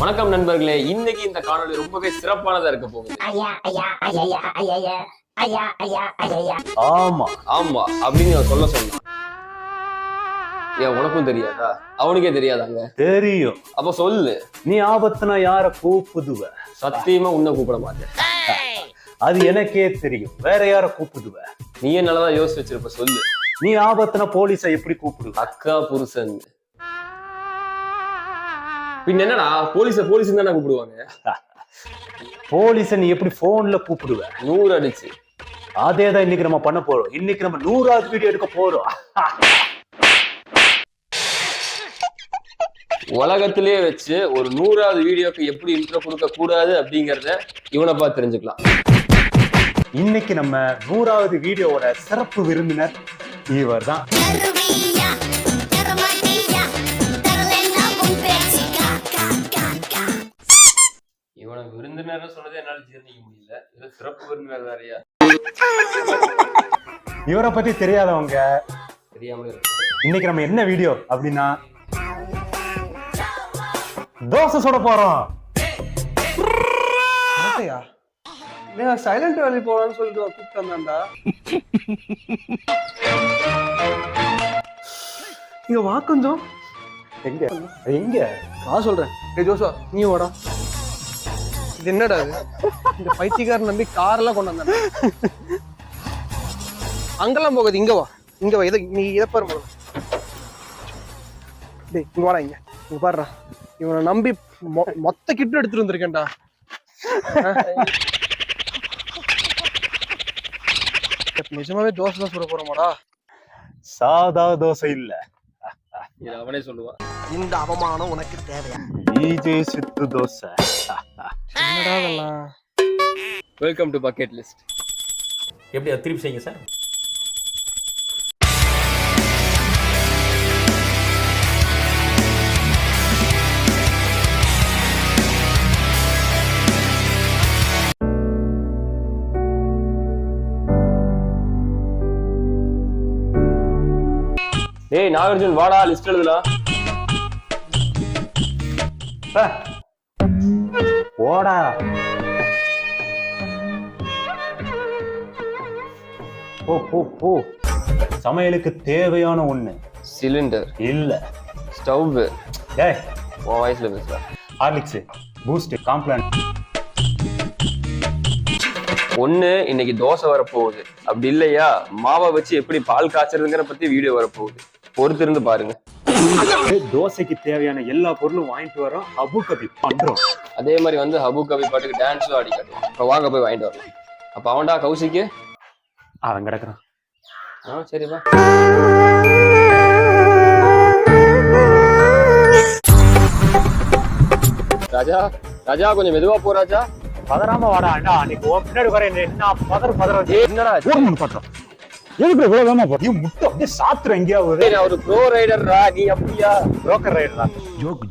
வணக்கம் நண்பர்களே, இன்னைக்கு இந்த காணொளி ரொம்பவே சிறப்பானதா இருக்க போகுது. ஆமா ஆமா அப்படின்னு சொல்ல சொன்னான். ஏன் உனக்கும் தெரியாதா? அவனுக்கே தெரியாதாங்க? தெரியும். அப்ப சொல்லு. நீ ஆபத்துனா யார கூப்பிடுவ? சத்தியமா உன்னை கூப்பிட மாட்டேன். அது எனக்கே தெரியும். வேற யார கூப்பிடுவ? நீயே நல்லதா யோசிச்சு வச்சிருப்ப. சொல்லு. நீ ஆபத்துனா போலீஸை எப்படி கூப்பிடுவ? அக்கா புருஷன். பின்ன என்னடா போலீஸ போலீஸ் தானே கூப்பிடுவாங்க. போலீஸ நீ எப்படி போன்ல கூப்பிடுவ? 100 அடிச்சு. அதேதான் இன்னைக்கு நம்ம பண்ண போறோம். இன்னைக்கு நம்ம 100வது வீடியோ எடுக்க போறோம். உலகத்திலேயே வச்சு ஒரு 100வது வீடியோக்கு எப்படி இன்ட்ரோ கொடுக்க கூடாது அப்படிங்கறத இவனை பார்த்து தெரிஞ்சுக்கலாம். இன்னைக்கு நம்ம 100வது வீடியோவோட சிறப்பு விருந்தினர் இவர் தான். இவனை விருந்தினர் சொன்னதே என்னால ஜீர்ணிக்க முடியல. இது சிறப்பு விருந்தினர் வேறையா? இவரை பத்தி தெரியாதவங்க தெரியாமலே இருக்கு. இன்னைக்கு நம்ம என்ன வீடியோ அப்படின்னா தோசை சுட போறோம். சைலண்ட் வேலி போலான்னு சொல்லிட்டு கூப்பிட்டு வந்தாண்டா. இங்க வா கொஞ்சம். எங்க எங்க நான் சொல்றேன். ஜோசா நீ வாடா. இது என்னடா இது? இந்த பைத்தியக்காரன் நம்பி காரெல்லாம் கொண்டு வந்தாங்க. அங்கெல்லாம் போகாது, இங்க வா. இங்க வா. நீ இதை பாரு முதல்ல. டேய் இங்க வாடா. இங்க பாருடா. இவனை நம்பி மொத்த கிட்டு எடுத்துட்டு வந்திருக்கேன்டா. நிஜமாவே தோசை தான் சுட போறோமாடா? சாதா தோசை இல்ல. இது அவனே சொல்லுவான். இந்த அவமானம் உனக்கு தேவையா? ஈஜே சித்து தோசை. என்னடா இதெல்லாம்? Welcome to bucket list. எப்படி அது திருப்பி செய்யுங்க சார். டேய் நாகார்ஜுன் வாடா, லிஸ்ட் எழுதலாம். போடா. போ போ போ. சமையலுக்கு தேவையான ஒண்ணு. சிலிண்டர் இல்ல. ஸ்டவ். டேய் உன் வயசுல பேசுற. Horlicks, boost, Complan. ஒண்ணு இன்னைக்கு தோசை வரப்போகுது. அப்படி இல்லையா மாவை வச்சு எப்படி பால் காய்ச்சறதுங்கிற பத்தி வீடியோ வரப்போகுது. பொறுத்து இருந்து பாருங்க. தோசைக்கு தேவையான எல்லா பொருளும் வாங்கிட்டு வரோம். அபு கபி பண்றோம். அதே மாதிரி வந்து ஹபு கபி பாட்டுக்கு டான்ஸும் ஆடி காட்டுவோம். இப்ப வாங்க போய் வாங்கிட்டு வரலாம். அப்ப அவன்டா கௌசிக்கு அவன் கிடக்குறான். சரிப்பா. ராஜா ராஜா கொஞ்சம் மெதுவா போ ராஜா. பதறாம வாடா. அன்னைக்கு பின்னாடி வர என்ன பதற என்னடா பண்றோம்? எதுக்கு இவ்வளவு வேகமா போற? முட்டை அப்படியே சாத்துற எங்கேயாவது. ஒரு ப்ரோ ரைடர்ரா நீ. அப்படியா? புரோக்கர் ரைடரா?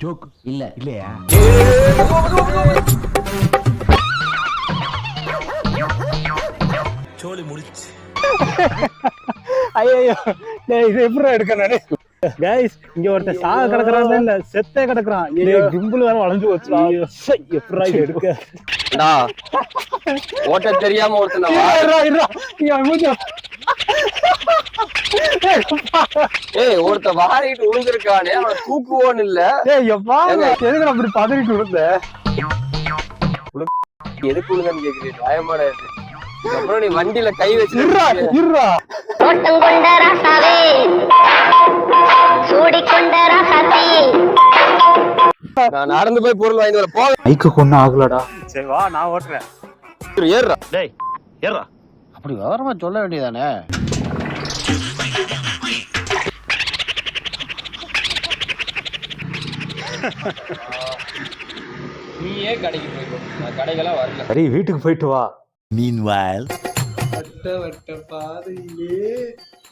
ஜோக் இல்லையா? சோலி முடிச்சு. ஐயோ இது எப்படி எடுக்க நானே. கைஸ் இங்க ஒருத்தன் சாக கிடக்குறான் இல்ல செத்தே கிடக்குறான். கிம்பிள் வேற வளைஞ்சு வச்சுடா. எப்படா இது எடுக்க? ஓட்ட தெரியாம ஒருத்தன் ஒருத்த வாரிட்டு விழுந்திருக்கானே, அவனை தூக்குவோன்னு இல்ல. எதுக்கு அப்படி பதறிட்டு விழுந்த? எதுக்கு விழுந்தான்னு கேக்குறீங்க? நியாயமான இது. அப்புறம் நீ வண்டியில கை வச்சு நான் நடந்து போய் பொருள் வாங்கிட்டு வர போக. பைக்கு கொண்டு ஆகலடா. சரி வா நான் ஓட்டுறேன். ஏறுறா. டேய் ஏறா. அப்படி விவரமா சொல்ல வேண்டியதானே. நீயே கடைக்கு போயிடும். நான் கடைக்கெல்லாம் வரல. சரி வீட்டுக்கு போயிட்டு வா. Meanwhile வட்ட வட்ட பாதையிலே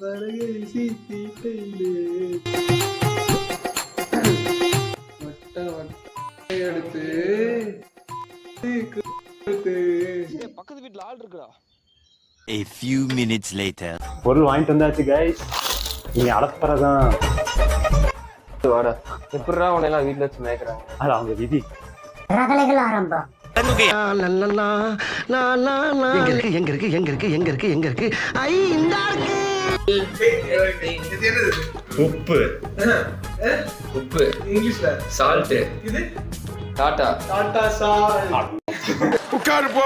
வரகை வீசிட்டீட்டிலே வட்ட வட்ட எடுத்து பக்கத்து வீட்டுல ஆள் இருக்குடா. a few minutes later. பொருள் வாங்கிட்டு வந்தாச்சு கைஸ். நீ அலப்பறதான். வாடா. எப்படிடா உன்னை எல்லாம் வீட்டுல வச்சு மேய்க்கிறாங்க? அது அவங்க விதி. ரகலைகள் ஆரம்பம். எங்க இருக்கு ஐ இந்த உப்பு உப்பு இங்கிலீஷ்ல சால்ட் இது டாட்டா டாடா சார் உட்காரு போ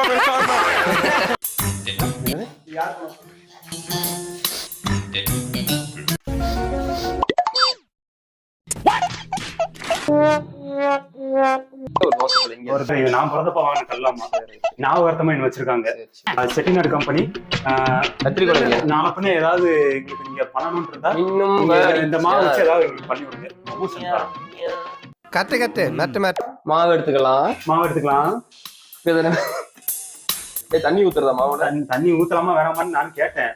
ஒருத்தர் நான் பிறந்தப்ப வாங்கின கல்லாமா ஞாபகார்த்தமா என்ன வச்சிருக்காங்க. செட்டிநாடு கம்பெனி. கத்திரிக்கோளை நான் பின்ன ஏதாவது எங்களுக்கு நீங்க பண்ணணும்னு இருந்தா இன்னும் இந்த மாவு வச்சு ஏதாவது எங்களுக்கு பண்ணி விடுங்க. ரொம்ப simple. கட்டு மேட்டு மாவு எடுத்துக்கலாம். மாவு எடுத்துக்கலாம். தண்ணி ஊத்துறதா மாவுல? தண்ணி ஊத்தலாமா வேணாமான்னு நான் கேட்டேன்.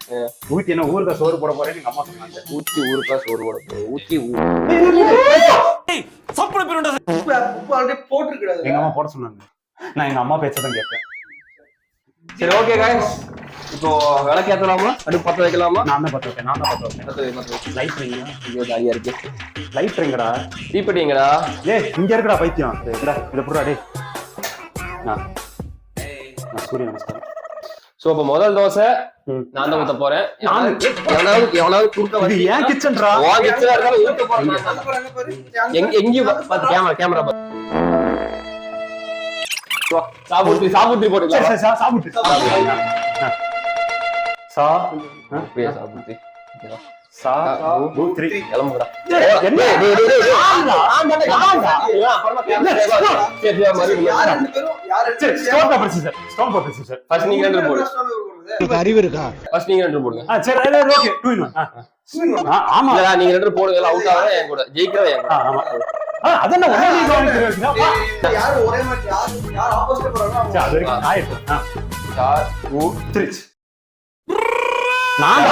ஊத்தி என்ன ஊருக்கா சோறு போட போறேன்னு எங்க அம்மா சொன்னாங்க. ஊத்தி ஊருக்கா சோறு போட போறோம். ஊத்தி உப்பு ஆல்ரெடி போட்டுருக்காது. எங்க அம்மா போட சொன்னாங்க. நான் எங்க அம்மா பேச்சதான் கேட்டேன். சரி ஓகே गाइस, இப்போ விளக்கு ஏத்தலாமா? அடுப்பு பத்த வைக்கலாமா? நான் தான் பத்த வைப்பேன். லைட் வைங்க. ஐயோ ஜாலியா இருக்கு. லைட் வைங்கடா. தீப்பெட்டிங்கடா. ஏய் இங்க இருக்குடா பைத்தியம். இத புடுடா டேய். நான் சூரிய நமஸ்காரம். சோ அப்ப முதல் தோசை நான் தான் ஊத்த போறேன். எவனாவது குறுக்க இது வந்து ஏன் கிச்சன்டா? உன் கிச்சனா இருந்தாலும் ஊத்த போறேன். எங்கேயும் பாத்து கேமரா பாத்து சாபுத்தி போட்டுக்கலாம். சரி சாப்பிட்டு. சா அப்படியே சாபுத்தி. சா பூத்ரி கிளம்புடா. என்ன ஸ்டோன் பேப்பர் சிசர். ஃபர்ஸ்ட் நீங்க ரெண்டு போடுங்க. அறிவு இருக்கா? ஃபர்ஸ்ட் நீங்க ரெண்டு போடுங்க. சரி ஓகே 2 in 1. ஆமா இல்லடா நீங்க ரெண்டு போடுங்க. அவுட் ஆவற என் கூட, ஜெயிக்கிறவ என் கூட. ஆமா அதான் ஒரே நீ கவனிக்கிறீங்க. யார் ஒரே மாதிரி யார் ஆப்போசிட் போறாங்களோ சரி அது வரைக்கும் ஆயிட்டு. 4 2 3 நான்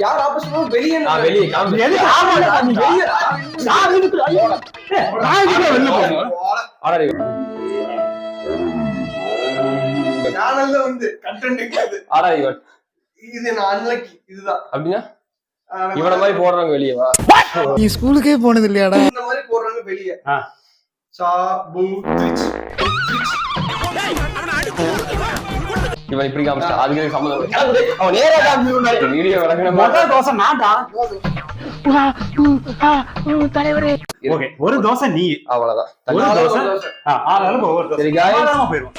யார் ஆப்போசிட் வெளியே வெளியே காம்பி. எதுக்கு ஆமாடா நீ வெளிய நான் இதுக்கு ஐயோ நான் இதுக்கு வெளிய போறேன். ஆடாடி சேனல்ல வந்து கண்டென்ட் இருக்காது. ஆடாடி இது நான் அன்லக்கி இதுதான். அப்படினா இவன மாதிரி போடுறவங்க வெளிய வா. நீ ஸ்கூலுக்கே போனது இல்லையாடா? இந்த மாதிரி போடுறாங்க வெளியே. சா பூ த்ரிச். இவன் இப்படி காமிச்சா அதுக்கு சம்மதம் இல்லை. அவன் நேரா காமிச்சு வீடியோ வழங்கின முதல் தோசை நான்டா. தலைவரே ஓகே ஒரு தோசை நீ. அவ்வளவுதான். ஒரு தோசை ஆளாளுக்கு ஒவ்வொரு தோசை. சரி guys,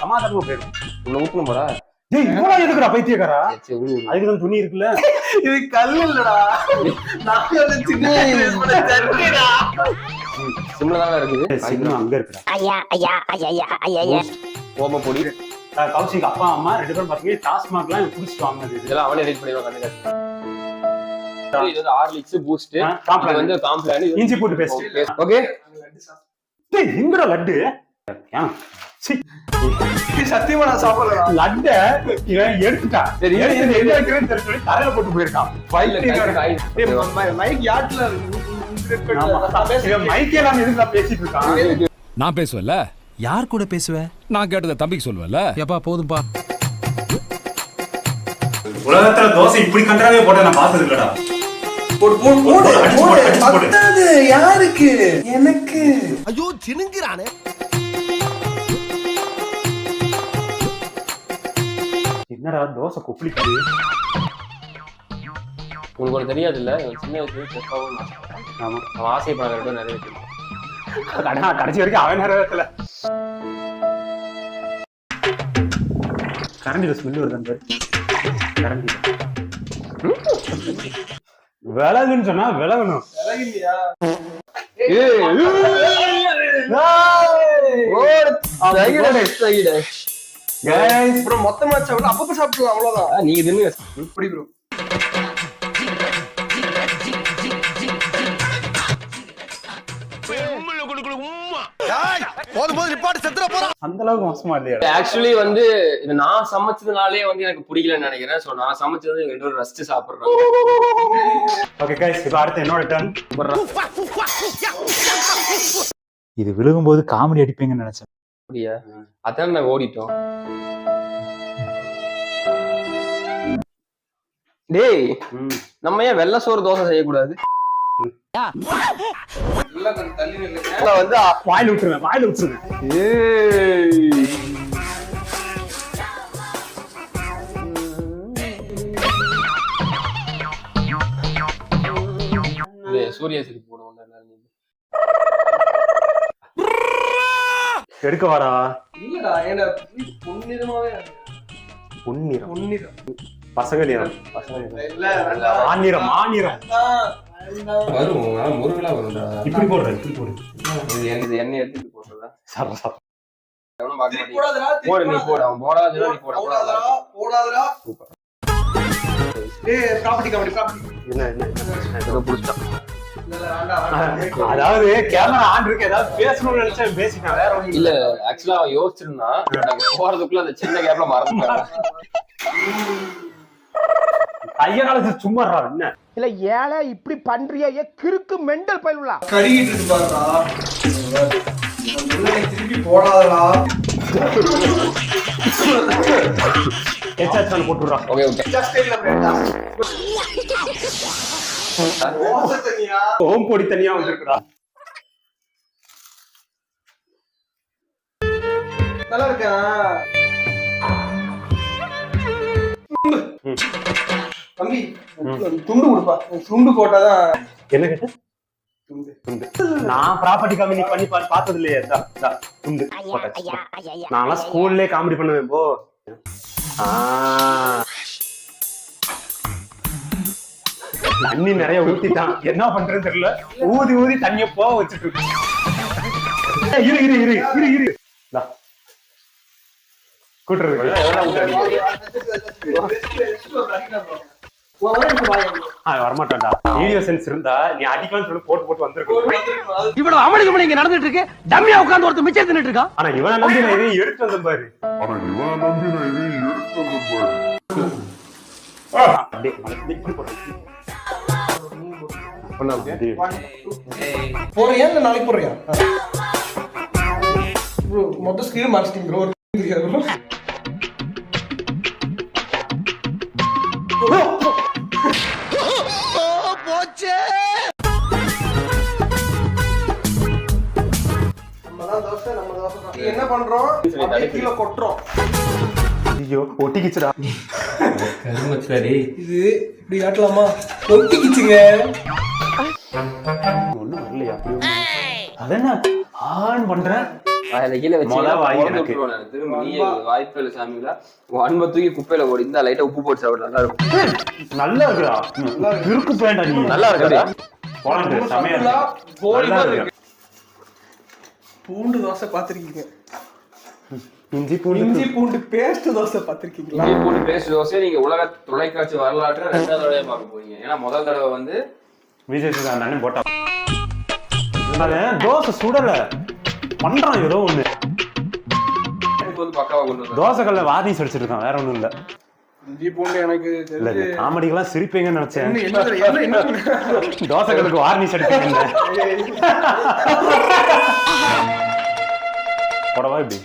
சமாதானமா போயிரும். உள்ள ஊத்துன போறா. டேய் இவ்வளவு எதுக்குடா பைத்தியக்காரா? சரி ஊரு. அதுக்கு தான் துணி இருக்குல்ல. இது கல் இல்லடா. நான் வந்து சின்ன யூஸ் பண்ண தட்டிடா. சிம்ல தான் இருக்குது. சின்ன அங்க இருக்குடா. ஐயா ஓம பொடி. கௌஷிக் அப்பா அம்மா ரெண்டு பேரும் பாத்தீங்க டாஸ்மாக்லாம் குடிச்சிட்டு வாங்குனது. இதெல்லாம் அவனே ரேட் பண்ணிடுவான் கண்டுக்காது. இது வந்து ஹார்லிக்ஸ் பூஸ்ட். காம்ப்ளான் வந்து காம்ப்ளான் இஞ்சி போட்டு பேஸ்ட். ஓகே. டேய் எங்கடா லட்டு? சத்தியமா நான் சாப்பிடலடா. லட்ட இவன் எடுத்துட்டான். சரி எங்க வைக்கிறேன்னு தெரிஞ்சு சொல்லி தரையில போட்டு போயிருக்கான். மைக் யாட்ல இவன் மைக்கே எல்லாம் எதுக்கு பேசிட்டு இருக்கான்? நான் பேசுவேன்ல. யார் கூட பேசுவேன்? நான் கேட்டதை தம்பிக்கு சொல்லுவேன்ல. எப்பா போதும்பா. உலகத்துல தோசை இப்படி கண்டாவே போட்ட நான் பார்த்தது இல்லடா. போடு பத்தாது யாருக்கு? எனக்கு. ஐயோ சினுங்கிறானே. என்னடா தோசை கொப்பளிக்குது? உங்களுக்கு ஒண்ணு தெரியாது இல்ல, சின்ன வயசுல செஃப்பாவும் ஆமா அவன் ஆசைப்படுற நிறைய இருக்கு. கடைசி வரைக்கும் அவன் நேரத்துல கரண்டில ஸ்மெல் வருது. அந்த கரண்டி விலகுன்னு சொன்னா விலகணும். விலகில்லையா? அப்புறம் மொத்தமா சாப்பிடலாம். அப்பப்ப சாப்பிடலாம் அவ்வளவுதான். நீங்க தின்னு இப்படி ப்ரோ. அந்த அளவுக்கு மோசமா இல்லையா? ஆக்சுவலி வந்து இது நான் சமைச்சதுனாலே வந்து எனக்கு பிடிக்கலன்னு நினைக்கிறேன். சோ நான் சமைச்சது ரெண்டு பேரும் ரசிச்சு சாப்பிடுறோம். ஓகே गाइस, இப்போ அடுத்து என்னோட டர்ன். இது விழுகும்போது காமெடி அடிப்பீங்கன்னு நினைச்சேன். அப்படியா? அதான் நான் ஓடிட்டோம். டேய் நம்ம ஏன் வெள்ளை சோறு தோசை செய்யக்கூடாது? எல்லாம் கொஞ்சம் தள்ளி நில்லுங்க. நான் வந்து வாயில விட்டுருங்க. ஏய். இது சூர்யா சிரிப்பு போடுவோம் எல்லாரும். எடுக்க வாடா. இல்லடா, ஏன்டா பொன்னிறமாவே பொன்னிறம். பொன்னிறம். பசங்க நிறம். இல்ல, வேண்டாம். ஆநிறம். வரும் ஆனா முருகலா வரும்டா. இப்படி போடுறேன். இப்படி போடு. இது எண்ணெய் எடுத்து போடுறதா? சரசா. எவனும் பார்க்க திருப்பி மாட்டேங்குது. போடாதடா, திருப்பி போடு நீ போடு. அவன் போடாதுன்னா நீ போட போடாதடா, போடாதடா. சூப்பர். ஏய், ப்ராப்பர்ட்டி. என்ன ஏதோ புடிச்சான். இல்ல, வேண்டாம். அதாவது கேமரா ஆன் இருக்கு, ஏதாவது பேசணும்னு நினைச்சா பேசிட்டேன், வேற ஒண்ணும் இல்ல ஆக்சுவலா அவன் யோசிச்சிருந்தான். நாங்க போறதுக்குள்ள அந்த சின்ன கேப்ல மறந்துட்டாங்க. கைய காலத்து சும்மா என்ன இல்ல ஏழை இப்படி பண்றியா கிறுக்கு மெண்டல் பயிலுலா கழுகிட்டு இருக்கு பாருடா. திருப்பி போடாதடா. ஹெச்ஆர் போட்டுடுறா. ஓகே ஜஸ்ட் இல்ல பிரேட்டா. ஓசை தண்ணியா? ஓம் பொடி தனியா வந்திருக்குடா. நல்லா இருக்கா? தம்பி, துண்டு கொடுப்பா. துண்டு போட்டாதான். என்ன கேட்ட? துண்டு. நான் ப்ராப்பர்ட்டி கம்பெனி பண்ணி பார்த்தது இல்லையே. துண்டு போட்டாச்சு. நான்லாம் ஸ்கூல்லே காமெடி பண்ணுவேன். போ. தண்ணி நிறைய ஊத்திட்டான், என்ன பண்றேன்னு தெரியல. ஊதி தண்ணிய போக வச்சுட்டு இருக்கு. இரு கூட்டுறது வரமாட்டான்டா. வீடியோ சென்ஸ் இருந்தா நீ அடிக்கலாம்னு சொல்லி போட்டு வந்திருக்க. இவ்வளவு அமளிக்கு இங்க நடந்துட்டு இருக்கு. டம்மியா உட்கார்ந்து ஒருத்தர் மிச்சம் தின்னுட்டு இருக்கான். ஆனா இவனை நம்பி நான் இதையும் எடுத்து வந்தேன் பாரு. போறியா இல்ல நாளைக்கு போறியா? மொத்த ஸ்கிரீன் மார்க்கிங் ப்ரோ. போச்சே. நம்ம தோசை என்ன பண்றோம்? அப்படியே கீழே கொட்டுறோம். ஐயோ ஒட்டிக்கிச்சுடா. இது இப்படி காட்டலாமா? ஒட்டிக்கிச்சுங்க. ஒண்ணும் வரலையா? அதென்ன ஆன் பண்றேன். கீழே வச்சு திரும்ப நீ வாய்ப்பு இல்லை சாமிங்களா. அன்பை தூக்கி குப்பையில போடு. இந்த லைட்டா உப்பு போட்டு சாப்பிட நல்லா இருக்கும். நல்லா இருக்குடா. இருக்கு பேண்டா நீ. நல்லா இருக்கு. பூண்டு தோசை பாத்திருக்கீங்க? இஞ்சி பூண்டு பேஸ்ட் தோசை பாத்திருக்கீங்களா? இஞ்சி பூண்டு பேஸ்ட் தோசை நீங்க உலக தொலைக்காட்சி வரலாற்று 2வது தடவை பார்க்க போறீங்க. ஏன்னா முதல் தடவை வந்து விஜய் அண்ணன் போட்டா தோசை சுடல பண்றான் ஏதோ ஒண்ணு. பக்காவா கொண்டு தோசை கல்ல வார்னிஷ் அடிச்சிட்டு இருக்கான், வேற ஒண்ணும் இல்ல. இஞ்சி பூண்டு எனக்கு இல்ல காமெடிக்கெல்லாம் சிரிப்பீங்கன்னு நினைச்சேன். தோசை கல்லுக்கு வார்னிஷ் அடிப்பீங்க. போடவா இப்படி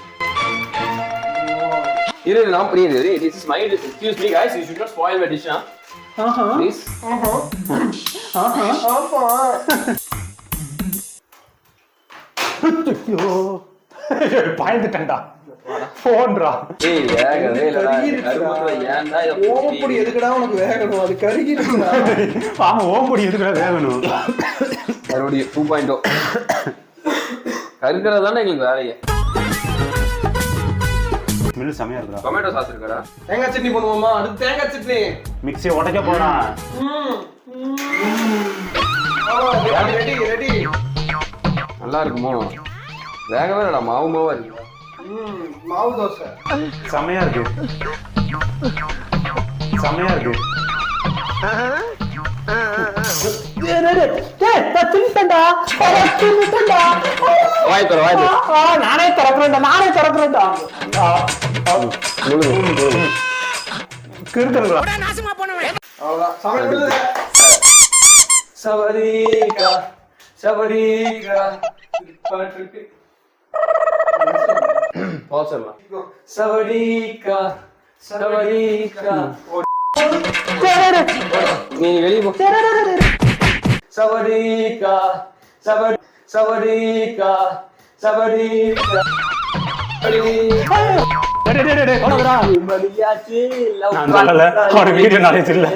இரு நான் புரியுது. This is my dish. Excuse me guys, you should not spoil my dish, huh? Please. பாய்ந்துட்டா போன்றா. ஏய் வேகவே இல்லடா. கருமத்துல ஏன்டா இத ஓம்பொடி எதுக்குடா உனக்கு வேகணும்? அது கருகிடுச்சுடா. ஆமா ஓம்பொடி எதுக்குடா வேகணும்? மறுபடியும் 2.0 கருக்கிறது தானே எங்களுக்கு வேலையே. ஸ்மெல் செமையா இருக்குடா. டொமேட்டோ சாஸ் இருக்கடா. தேங்காய் சட்னி பண்ணுவோமா? அடுத்து தேங்காய் சட்னி. மிக்ஸி உடைக்க போறா. ரெடி. நல்லா இருக்குமோ? வேகவே இல்லடா. மாவா இருக்கு. மாவு தோசை செமையா இருக்கு. நானே திறக்கிறேன்டா. அவ்வளவுதான். சமையல் சவரிகா பாட்டு பாச்சமா. சவரிகா நீ வெளிய போ. சவரிகா சவரிகா சவரிகா மணியாச்சு நான் சொல்லல அவனுக்கு வீடியோ நாலேஜ் இல்ல